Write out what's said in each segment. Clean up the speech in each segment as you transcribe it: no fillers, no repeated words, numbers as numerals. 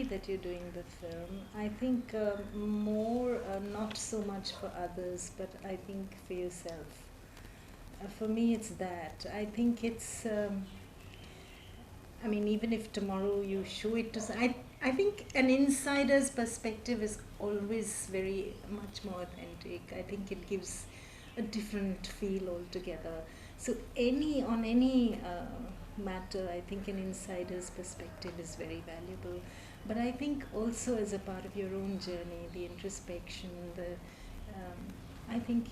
happy that you're doing the film. I think more, not so much for others, but I think for yourself. For me, it's that. I think it's. I mean, even if tomorrow you show it to, I think an insider's perspective is always very much more authentic. I think it gives a different feel altogether. So on any matter, I think an insider's perspective is very valuable. But I think also as a part of your own journey, the introspection, I think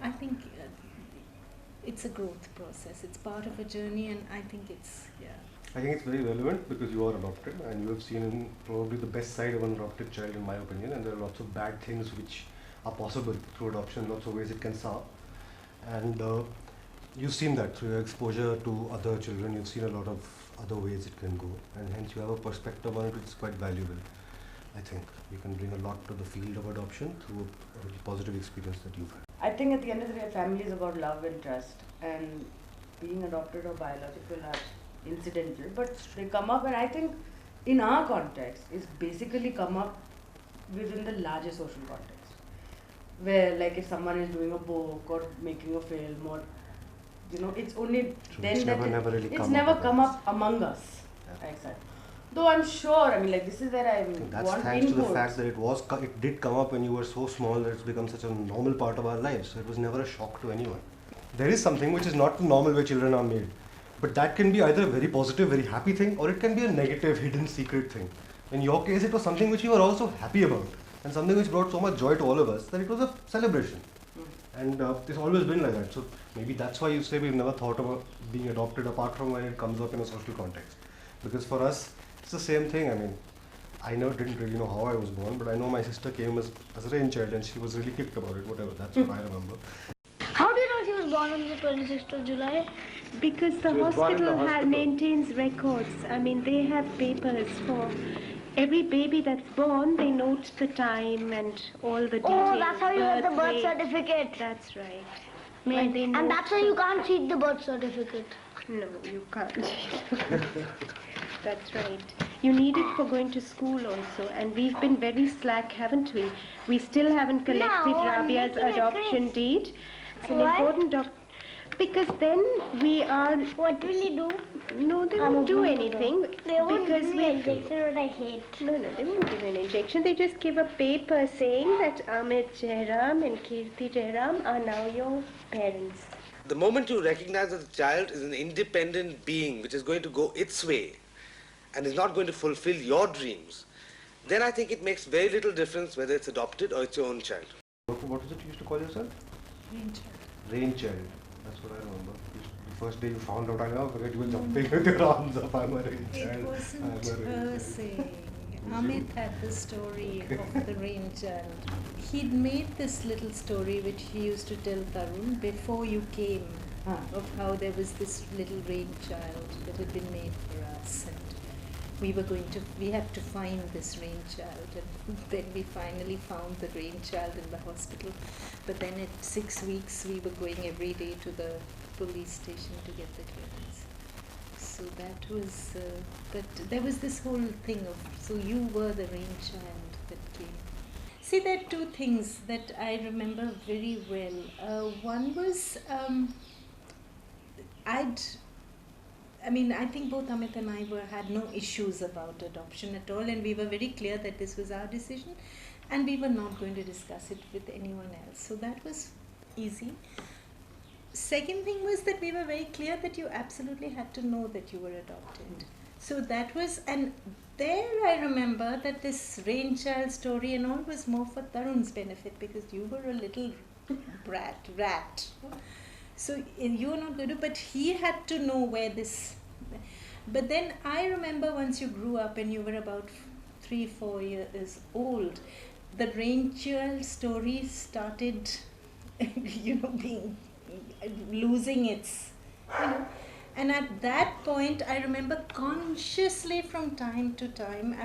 I think it's a growth process. It's part of a journey, and I think I think it's very relevant because you are adopted and you have seen in probably the best side of an adopted child, in my opinion, and there are lots of bad things which are possible through adoption, lots of ways it can sour. And you've seen that through your exposure to other children, you've seen a lot of other ways it can go, and hence you have a perspective on it which is quite valuable. I think you can bring a lot to the field of adoption through a really positive experience that you've had. I think at the end of the day, family is about love and trust, and being adopted or biological are incidental, but they come up, and I think in our context, it's basically come up within the larger social context, where like if someone is doing a book or making a film, or it's only then that it's never come up among us. Yeah. Exactly. Though I'm sure, I mean, like this is where I that's want thanks inputs. to the fact that it did come up when you were so small that it's become such a normal part of our lives. So it was never a shock to anyone. There is something which is not the normal way children are made, but that can be either a very positive, very happy thing, or it can be a negative, hidden, secret thing. In your case, it was something which you were also happy about, and something which brought so much joy to all of us that it was a celebration. And it's always been like that. So maybe that's why you say we've never thought about being adopted apart from when it comes up in a social context. Because for us, it's the same thing. I mean, I didn't really know how I was born, but I know my sister came as a rain child and she was really kicked about it, whatever. That's what I remember. How do you know she was born on the 26th of July? Because the hospital maintains records. I mean, they have papers for every baby that's born. They note the time and all the details. Oh, that's how you get the birth certificate. That's right. And that's why you can't cheat the birth certificate. No, you can't. That's right. You need it for going to school also, and we've been very slack, haven't we? We still haven't collected Raabiya's adoption deed. It's an important because then we are... What will you do? No, they won't do anything. They won't give me an injection, what I hate. No, they won't give an injection. They just give a paper saying that Raabiya Jayaram and Kirti Jayaram are now your parents. The moment you recognize that the child is an independent being which is going to go its way and is not going to fulfill your dreams, then I think it makes very little difference whether it's adopted or it's your own child. What is it you used to call yourself? Rain child. Rain child. That's what I remember. The first day you found out, I never forget, you were jumping with your arms up. I'm a rain child. It wasn't her saying. Amit had the story of the rain child. He'd made this little story which he used to tell Tarun before you came, of how there was this little rain child that had been made for us, and we had to find this rain child, and then we finally found the rain child in the hospital. But then at 6 weeks we were going every day to the police station to get the clearance. So that was, but there was this whole thing of, so you were the rain child that came. See, there are two things that I remember very well. One was, I think both Amit and I had no issues about adoption at all, and we were very clear that this was our decision, and we were not going to discuss it with anyone else. So that was easy. Second thing was that we were very clear that you absolutely had to know that you were adopted. So that was, and there I remember that this rain child story and all was more for Tarun's benefit, because you were a little rat. So you were not going to, but he had to know where this. But then I remember once you grew up and you were about 3-4 years old, the rain child story started, being losing its, and at that point I remember consciously from time to time,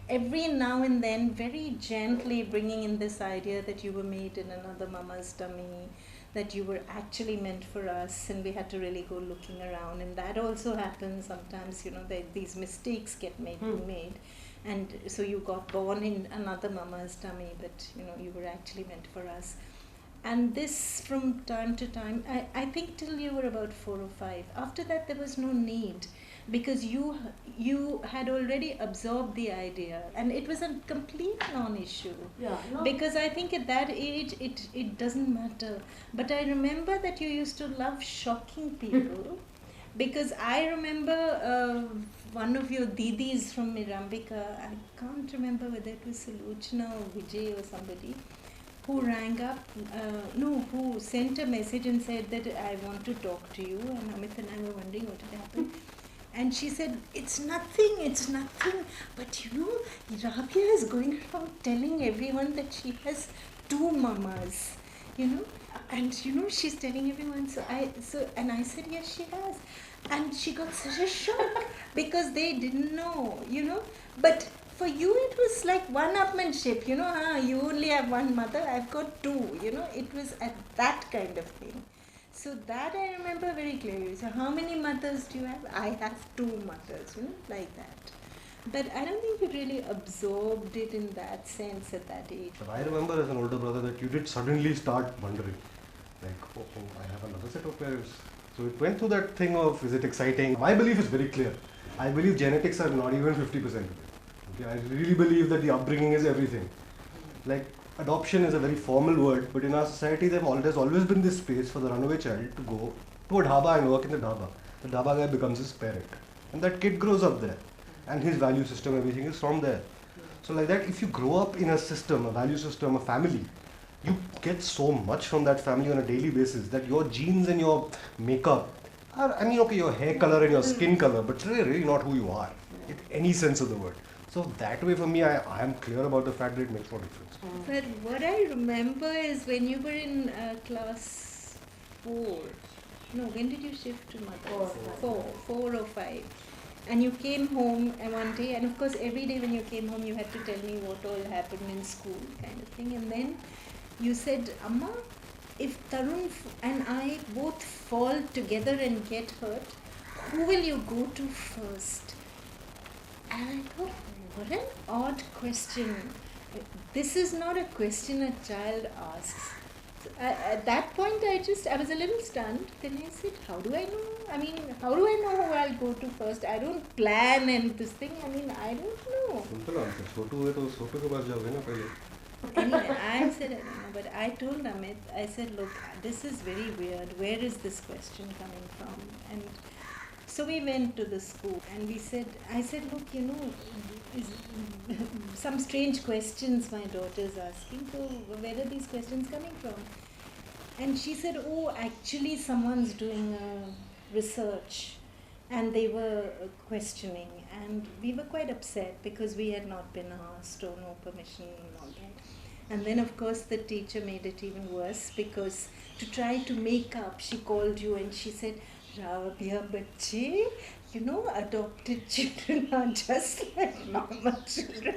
every now and then very gently bringing in this idea that you were made in another mama's tummy, that you were actually meant for us, and we had to really go looking around. And that also happens sometimes, these mistakes get made. And so you got born in another mama's tummy, but you were actually meant for us. And this from time to time, I think till you were about 4 or 5. After that, there was no need, because you had already absorbed the idea, and it was a complete non-issue. Yeah, no. Because I think at that age, it doesn't matter. But I remember that you used to love shocking people. Because I remember one of your didis from Mirambika, I can't remember whether it was Sulochana or Vijay or somebody, who rang up, who sent a message and said that I want to talk to you, and Amit and I were wondering what had happened. And she said, it's nothing, but Raabiya is going around telling everyone that she has 2 mamas, and she's telling everyone. And I said, yes, she has. And she got such a shock because they didn't know, But for you, it was like one-upmanship, you only have one mother, I've got 2, it was at that kind of thing. So that I remember very clearly. So how many mothers do you have? I have 2 mothers, like that. But I don't think you really absorbed it in that sense at that age. But I remember as an older brother that you did suddenly start wondering, like, oh, I have another set of parents. So it went through that thing of, is it exciting? My belief is very clear. I believe genetics are not even 50% of it. Okay? I really believe that the upbringing is everything. Like, adoption is a very formal word, but in our society there's always been this space for the runaway child to go to a dhaba and work in the dhaba. The dhaba guy becomes his parent. And that kid grows up there. And his value system, everything is from there. So like that, if you grow up in a system, a value system, a family, you get so much from that family on a daily basis that your genes and your makeup are, your hair color and your skin color, but really not who you are in any sense of the word. So that way for me, I am clear about the fact that it makes no difference. But what I remember is when you were in class 4, when did you shift to mother? 4 or 5. And you came home one day, and of course every day when you came home you had to tell me what all happened in school kind of thing. And then you said, Amma, if Tarun and I both fall together and get hurt, who will you go to first? And I thought, what an odd question. This is not a question a child asks. So at that point I was a little stunned. Then I said, how do I know? How do I know who I'll go to first? I don't plan and this thing. I don't know. Simple answer. Chotu hai to Chotu ke paas jaoge na pehle. Anyway, I said, I don't know, but I told Amit, I said, look, this is very weird. Where is this question coming from? And so we went to the school and I said, look, some strange questions my daughter is asking. So where are these questions coming from? And she said, oh, actually someone's doing research. And they were questioning. And we were quite upset because we had not been asked or no permission and all that. And then, of course, the teacher made it even worse because to try to make up, she called you and she said, Raabiya bachche, adopted children are just like normal children.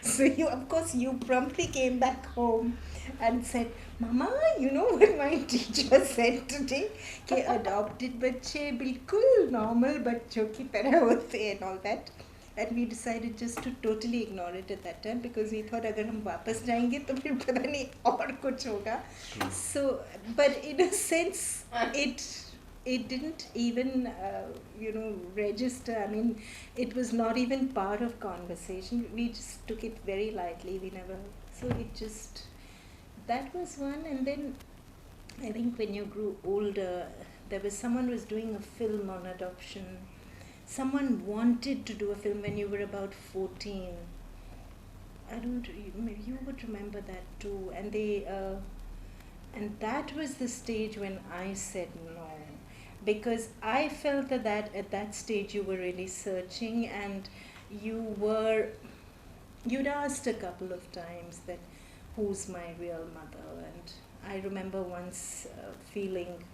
So you promptly came back home and said, Mama, you know what my teacher said today? Ke adopted bachche bilkul normal bachcho ki tarah hote and all that. And we decided just to totally ignore it at that time because we thought agar hum wapas jayenge to phir pata nahi aur kuch hoga. So, but in a sense, it didn't even, register. It was not even part of conversation. We just took it very lightly. That was one. And then I think when you grew older, someone was doing a film on adoption. Someone wanted to do a film when you were about 14. Maybe you would remember that too. And and that was the stage when I said no. Because I felt that at that stage you were really searching and you'd asked a couple of times that who's my real mother, and I remember once feeling,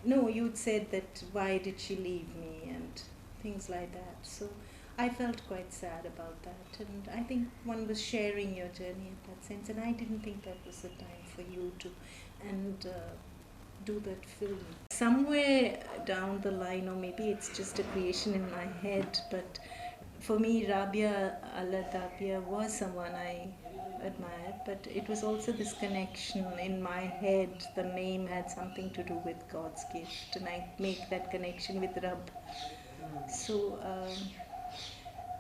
you'd said that why did she leave me and things like that. So I felt quite sad about that, and I think one was sharing your journey in that sense, and I didn't think that was the time for you to and do that film. Somewhere down the line, or maybe it's just a creation in my head, but for me, Raabiya was someone I admired, but it was also this connection in my head. The name had something to do with God's gift, and I make that connection with Rab. So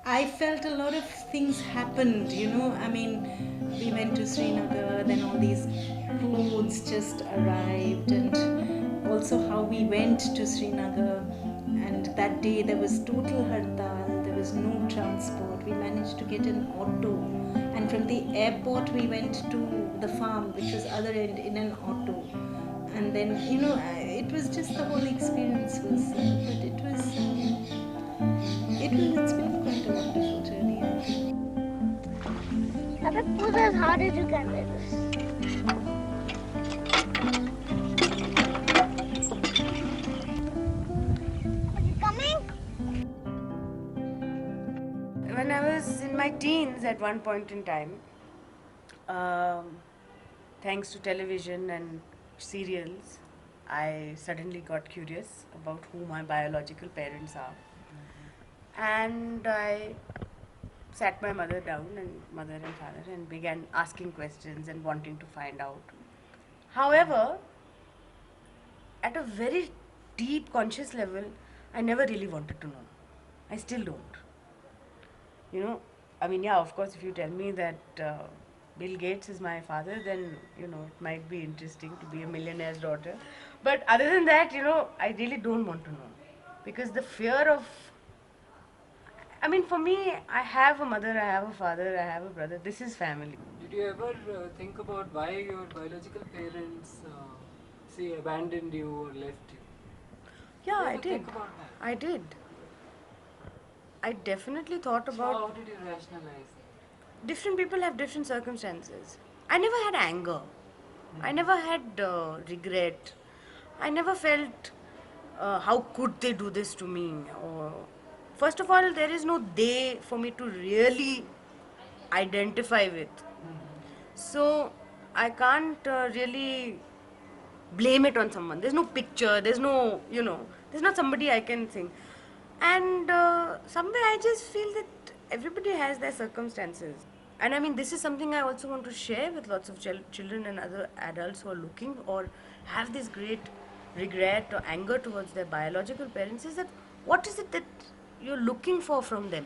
I felt a lot of things happened, I mean, we went to Srinagar, then all these clothes just arrived, and also how we went to Srinagar. And that day there was total hartal, there was no transport. We managed to get an auto, and from the airport we went to the farm, which was other end, in an auto. And then, it was just the whole experience was, but it's been quite a wonderful journey, I think. Papa, push as hard as you can with this. Are you coming? When I was in my teens at one point in time, thanks to television and serials, I suddenly got curious about who my biological parents are. And I sat my mother down, and mother and father, and began asking questions and wanting to find out. However, at a very deep conscious level, I never really wanted to know. I still don't. I mean, yeah, of course, if you tell me that Bill Gates is my father, then, it might be interesting to be a millionaire's daughter. But other than that, I really don't want to know. Because the fear of, I mean, for me, I have a mother, I have a father, I have a brother. This is family. Did you ever think about why your biological parents, say, abandoned you or left you? Yeah, Did you I ever did. think about that? I did. I definitely thought So about. how did you rationalize it? Different people have different circumstances. I never had anger. I never had regret. I never felt how could they do this to me. Or first of all, there is no they for me to really identify with. So I can't really blame it on someone. There's no picture. There's no, there's not somebody I can think. And somewhere I just feel that everybody has their circumstances. And I mean, this is something I also want to share with lots of children and other adults who are looking or have this great regret or anger towards their biological parents, is that what is it that you're looking for from them?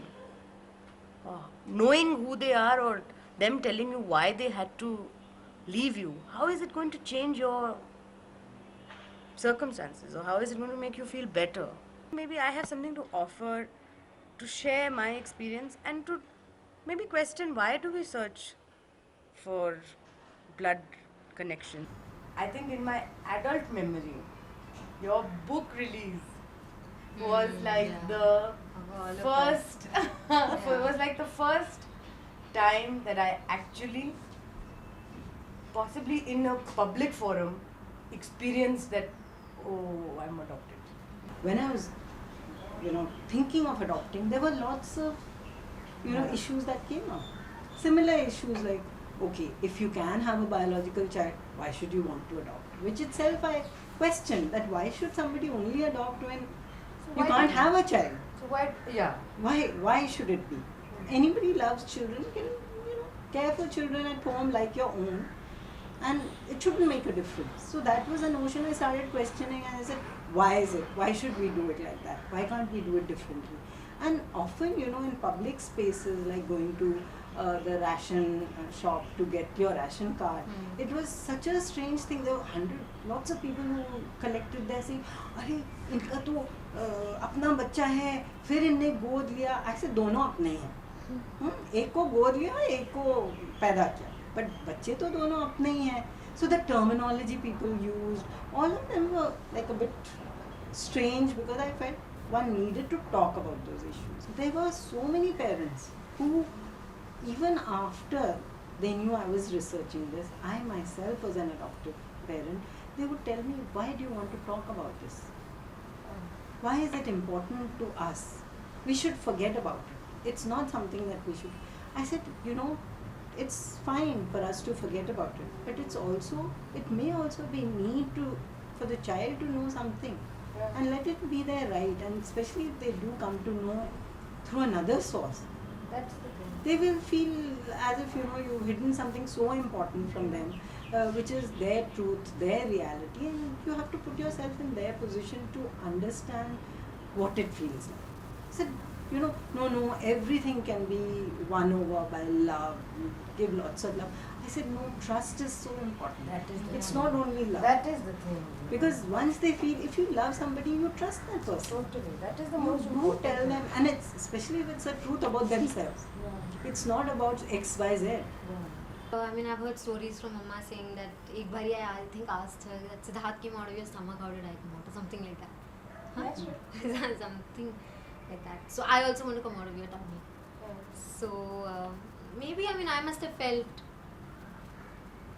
Knowing who they are or them telling you why they had to leave you, how is it going to change your circumstances, or how is it going to make you feel better? Maybe I have something to offer, to share my experience, and to maybe question why do we search for blood connection. I think in my adult memory, your book release was like the first it was like the first time that I actually, possibly in a public forum, experienced that, oh, I'm adopted. When I was, thinking of adopting, there were lots of, issues that came up. Similar issues like, okay, if you can have a biological child, why should you want to adopt? Which itself I questioned, that why should somebody only adopt when you can't have a child? So why, yeah. Why should it be? Anybody loves children can, care for children at home like your own, and it shouldn't make a difference. So that was a notion I started questioning, and I said, why is it? Why should we do it like that? Why can't we do it differently? And often, in public spaces like going to the ration shop to get your ration card, it was such a strange thing. There were lots of people who collected there saying, अरे इनका तो अपना बच्चा है, फिर इनने गोद लिया. ऐसे दोनों अपने हैं. एक को गोद लिया, एक को पैदा किया. But बच्चे तो दोनों अपने ही हैं. So the terminology people used, all of them were like a bit strange, because I felt one needed to talk about those issues. There were so many parents who, even after they knew I was researching this, I myself was an adoptive parent, they would tell me, why do you want to talk about this? Why is it important to us? We should forget about it. it's not something that we should. I said, it's fine for us to forget about it, but it may also be need for the child to know something, and let it be their right, and especially if they do come to know through another source. That's the thing. They will feel as if you've hidden something so important from them, which is their truth, their reality, and you have to put yourself in their position to understand what it feels like. So, no, everything can be won over by love. Give lots of love. I said, no, trust is so important. That is the It's thing. not only love. That is the thing. Because once they feel, if you love somebody, you trust that person. Totally. That is the You most do important tell thing. them, and it's especially if it's a truth about themselves. Yeah. It's not about X, Y, Z. Yeah. I mean, I've heard stories from Mama saying that ek bari I think asked her that Siddharth came out of your stomach, how did I come out, or something like that. That's right. Something like that. So I also want to come out of your tummy. So maybe, I mean, I must have felt,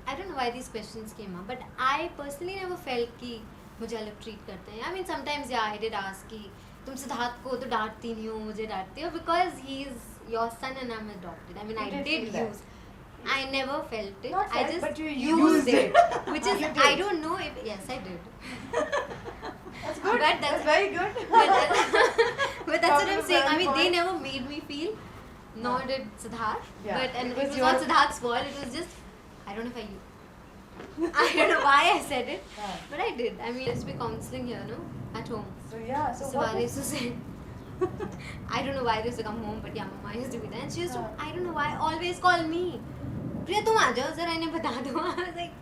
I don't know why these questions came up, but I personally never felt कि मुझे अलग treat करते हैं. I mean, sometimes I did ask कि तुम सिद्धार्थ को तो डांटती नहीं हो, मुझे डांटती हो, because he is your son and I'm adopted. I mean, I You did did feel use. I never felt it. Not I felt, just but you used it. Which is, You did. I don't know if, yes, I did. That's good. But That's very good. But that's what I'm saying. I mean, they point. never made me feel, nor did Siddharth. Yeah, But, and it it was was your- not Siddharth's fault. It was just, I don't know if I don't know why I said it, Yeah. but I did. I mean, let's be counseling here, no? At home. So yeah. So So what Vare is used to say, I don't know why they used to come home, but yeah, Mama used to be there. And she used to, I don't know why, always call me. Priya, tum aa jao, zara inhe bata do. I was like,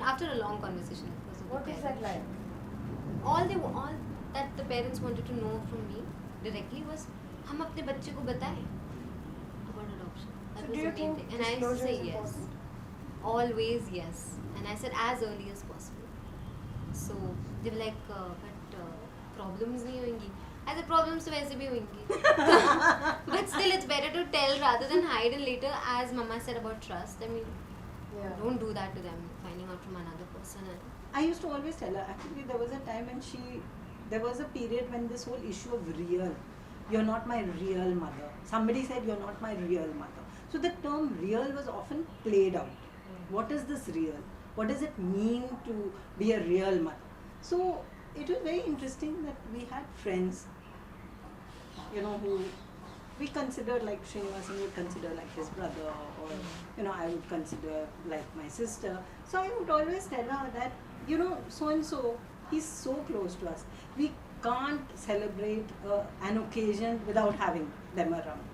after a long conversation, of course, with what the is that parents. like? all that the parents wanted to know from me directly was, हम अपने बच्चे को बताएं about adoption. That So was do the you main think thing. And I used to disclosure say is yes. important? Always yes. And I said as early as possible. So they were like, but problems नहीं होंगी. I said problems तो वैसे भी होंगी. But still it's better to tell rather than hide, and later, as Mama said about trust, I mean, Yeah. don't do that to them, finding out from another person. I used to always tell her, actually there was a time when there was a period when this whole issue of real, you're not my real mother. Somebody said you're not my real mother. So the term real was often played out. What is this real? What does it mean to be a real mother? So it was very interesting that we had friends, who we considered like Srinivasan would consider like his brother, or I would consider like my sister. So I would always tell her that, so and so, he's so close to us. We can't celebrate an occasion without having them around.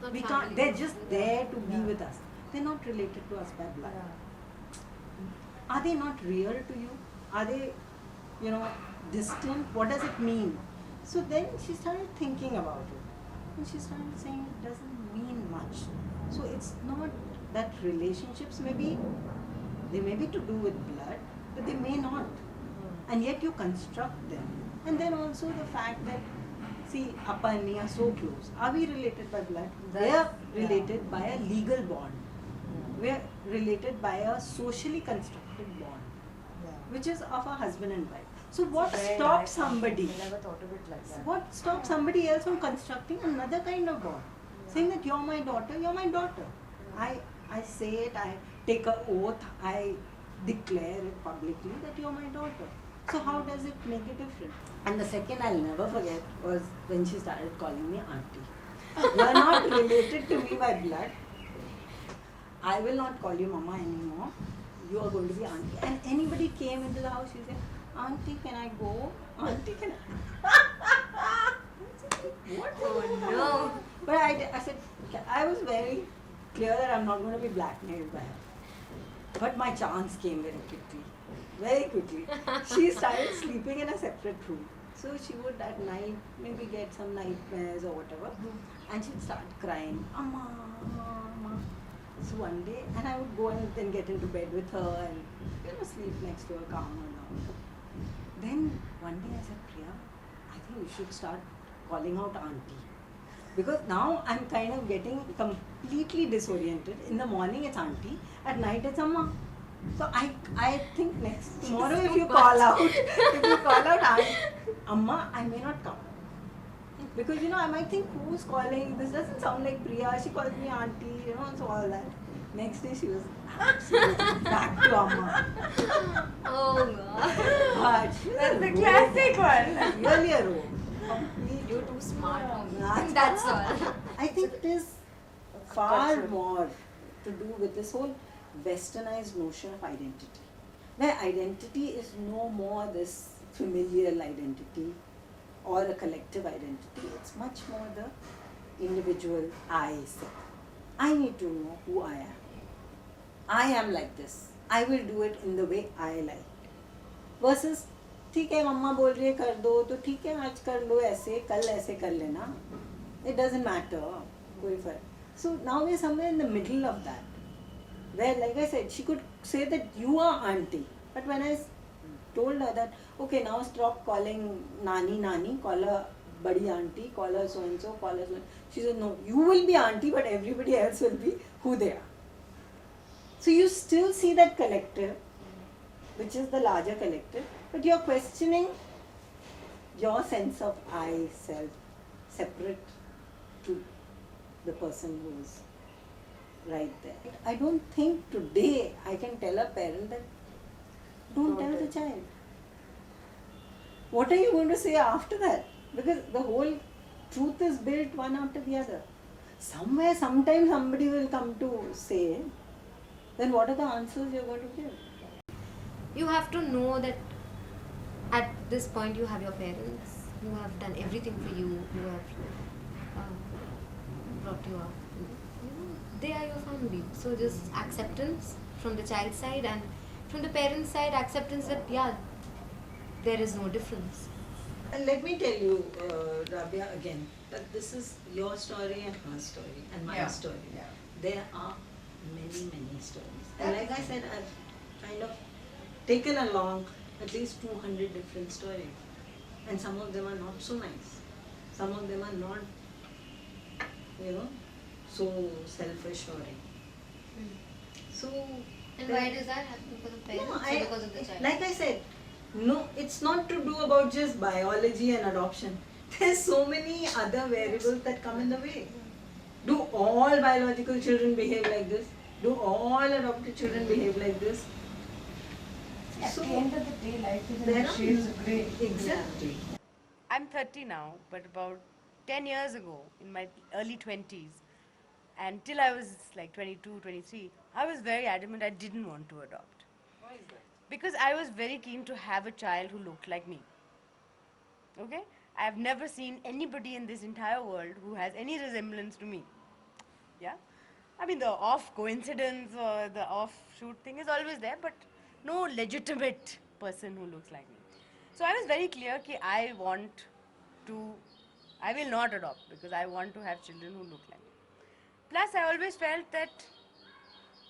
Not We family. can't. They're just there to be Yeah. with us. They're not related to us by blood. Yeah. Are they not real to you? Are they, distant? What does it mean? So then she started thinking about it. And she started saying it doesn't mean much. So it's not that relationships they may be to do with blood, but they may not. And yet you construct them. And then also the fact that, see, Appa and me are so close. Are we related by blood? They are related by a legal bond. We are related by a socially constructed bond, which is of a husband and wife. So what Very stops nice. somebody? I never thought of it like that. What stops somebody else from constructing another kind of bond? Saying that you're my daughter, you're my daughter. I say it, I take an oath, I declare it publicly that you're my daughter. So how does it make a difference? And the second I'll never forget was when she started calling me auntie. You're not related to me by blood. I will not call you mama anymore. You are going to be auntie. And anybody came into the house, she said, auntie, can I go? Auntie, can I? What? Oh no. But I said, I was very clear that I'm not going to be blackmailed by her. But my chance came very quickly. Very quickly. She started sleeping in a separate room. So she would at night maybe get some nightmares or whatever. And she'd start crying, Amma, Amma. So one day, and I would go and then get into bed with her and sleep next to her, calm her down. Then one day I said, Priya, I think you should start calling out auntie. Because now I'm kind of getting completely disoriented. In the morning it's auntie, at night it's Amma. So I think tomorrow if you call out, Amma, I may not come. Because I might think, who's calling? This doesn't sound like Priya. She calls me auntie, so all that. Next day she was absolutely back to Amma. Oh God. But she was That's a the rogue. classic one. Really a rogue. Complete. You're too smart. Yeah. That's all. I think it is far more to do with this whole westernized notion of identity, where identity is no more this familial identity or a collective identity. It's much more the individual I self. I need to know who I am. I am like this. I will do it in the way I like. Versus, ठीक है मम्मा बोल रही है कर दो तो ठीक है आज कर लो ऐसे कल ऐसे कर लेना. It doesn't matter. कोई फर्क. So now we're somewhere in the middle of that. Where, like I said, she could say that you are auntie. But when I told her that, okay, now stop calling Nani, call her Badi auntie, call her so-and-so, call her so-and-so. She said, no, you will be auntie, but everybody else will be who they are. So you still see that collective, which is the larger collective, but you're questioning your sense of I, self, separate to the person who is right there. I don't think today I can tell a parent that don't tell the child. What are you going to say after that? Because the whole truth is built one after the other. Somewhere, sometime somebody will come to say, then what are the answers you're going to give? You have to know that at this point you have your parents who have done everything for you, who have brought you up. They are your family. So just acceptance from the child's side, and from the parent's side, acceptance that there is no difference. And let me tell you, Raabiya, again, that this is your story and her story and my story. Yeah. There are many, many stories. And like I said, I've kind of taken along at least 200 different stories. And some of them are not so nice. Some of them are not, so self-assuring. So, And why does that happen for the parents or because of the child? like I said, no, it's not to do about just biology and adoption. There's so many other variables that come in the way. Do all biological children behave like this? Do all adopted children behave like this? At the end of the day, life is in there the are- shades of grey. Exactly. I'm 30 now, but about 10 years ago, in my early 20s, and till I was like 22, 23, I was very adamant I didn't want to adopt. Why is that? Because I was very keen to have a child who looked like me. Okay? I have never seen anybody in this entire world who has any resemblance to me. Yeah? I mean, the off coincidence or the offshoot thing is always there, but no legitimate person who looks like me. So I was very clear that I will not adopt because I want to have children who look like me. Plus, I always felt that,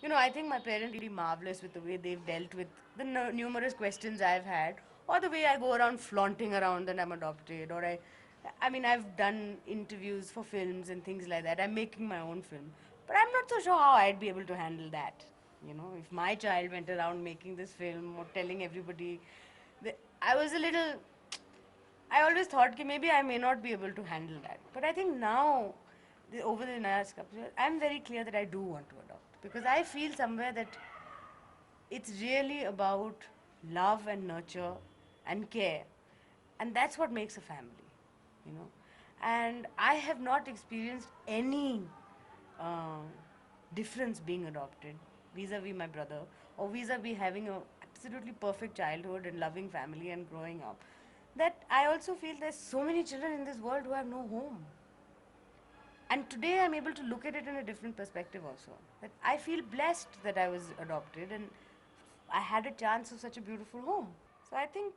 I think my parents are really marvelous with the way they've dealt with the numerous questions I've had, or the way I go around flaunting around that I'm adopted, or I've done interviews for films and things like that. I'm making my own film. But I'm not so sure how I'd be able to handle that. If my child went around making this film or telling everybody, I always thought that maybe I may not be able to handle that. But I think now, over the last couple of years, I'm very clear that I do want to adopt. Because I feel somewhere that it's really about love and nurture and care. And that's what makes a family, And I have not experienced any difference being adopted vis-a-vis my brother, or vis-a-vis having a absolutely perfect childhood and loving family and growing up. That I also feel there's so many children in this world who have no home. And today I'm able to look at it in a different perspective also. That I feel blessed that I was adopted and I had a chance of such a beautiful home. So I think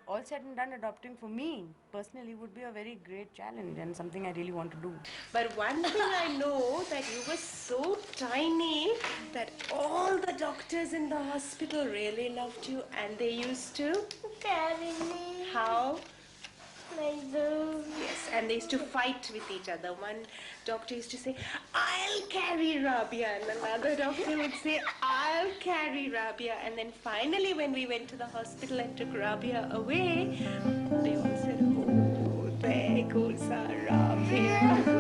all said and done, adopting for me personally would be a very great challenge and something I really want to do. But one thing I know, that you were so tiny that all the doctors in the hospital really loved you, and they used to Carry me. how? Like this. Yes, and they used to fight with each other. One doctor used to say, I'll carry Raabiya, and another doctor would say, I'll carry Raabiya. And then finally, when we went to the hospital and took Raabiya away, they all said, oh, thanks. goes our Raabiya.